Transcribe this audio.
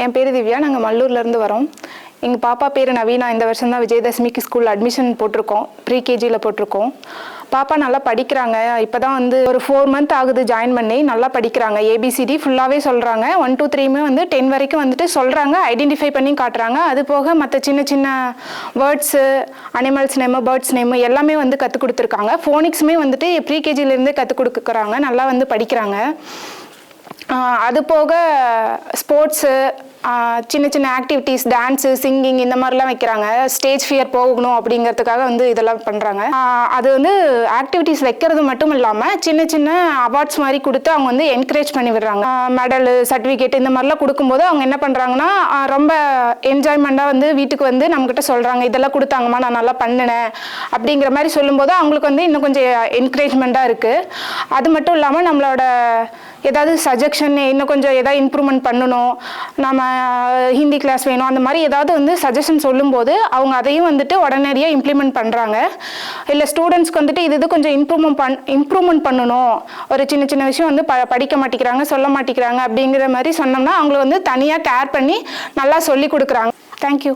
என் பேர் திவ்யா. நாங்கள் மல்லூர்லேருந்து வரோம். எங்கள் பாப்பா பேர் நவீனா. இந்த வருஷம் தான் விஜயதசமிக்கு ஸ்கூலில் அட்மிஷன் போட்டிருக்கோம். ப்ரீகேஜியில் போட்டிருக்கோம். பாப்பா நல்லா படிக்கிறாங்க. இப்போ தான் ஒரு 4 மந்த் ஆகுது ஜாயின் பண்ணி. நல்லா படிக்கிறாங்க. ஏபிசிடி ஃபுல்லாகவே சொல்கிறாங்க. 1 2 3 10 வரைக்கும் சொல்கிறாங்க. ஐடென்டிஃபை பண்ணி காட்டுறாங்க. அது போக மற்ற சின்ன சின்ன words, animals name, birds name எல்லாமே கற்றுக் கொடுத்துருக்காங்க. ஃபோனிக்ஸுமே ப்ரீகேஜிலேருந்தே கற்றுக் கொடுக்குறாங்க. நல்லா படிக்கிறாங்க. அது போக ஸ்போர்ட்ஸு, சின்ன சின்ன ஆக்டிவிட்டீஸ், டான்ஸு, சிங்கிங் இந்த மாதிரிலாம் வைக்கிறாங்க. ஸ்டேஜ் ஃபியர் போகணும் அப்படிங்கிறதுக்காக இதெல்லாம் பண்ணுறாங்க. அது ஆக்டிவிட்டீஸ் வைக்கிறது மட்டும் இல்லாமல் சின்ன சின்ன அவார்ட்ஸ் மாதிரி கொடுத்து அவங்க என்கரேஜ் பண்ணி விடுறாங்க. மெடலு, சர்டிஃபிகேட் இந்த மாதிரிலாம் கொடுக்கும்போது அவங்க என்ன பண்ணுறாங்கன்னா ரொம்ப என்ஜாய்மெண்ட்டாக வீட்டுக்கு நம்மக்கிட்ட சொல்கிறாங்க, இதெல்லாம் கொடுத்தாங்கம்மா, நான் நல்லா பண்ணினேன் அப்படிங்கிற மாதிரி சொல்லும்போது அவங்களுக்கு இன்னும் கொஞ்சம் என்கரேஜ்மெண்ட்டாக இருக்குது. அது மட்டும் இல்லாமல் நம்மளோட ஏதாவது சஜஷன், இன்னும் கொஞ்சம் ஏதாவது இம்ப்ரூவ்மெண்ட் பண்ணணும், நம்ம ஹிந்தி கிளாஸ் வேணும், அந்த மாதிரி ஏதாவது சஜஷன் சொல்லும்போது அவங்க அதையும் உடனடியாக இம்ப்ளிமெண்ட் பண்ணுறாங்க. இல்லை ஸ்டூடெண்ட்ஸ்க்கு இது கொஞ்சம் இம்ப்ரூவ்மெண்ட் பண்ணணும், ஒரு சின்ன சின்ன விஷயம் படிக்க மாட்டேங்கிறாங்க, சொல்ல மாட்டேங்கிறாங்க அப்படிங்கிற மாதிரி சொன்னோம்னா அவங்கள தனியாக கேர் பண்ணி நல்லா சொல்லி கொடுக்குறாங்க. தேங்க்யூ.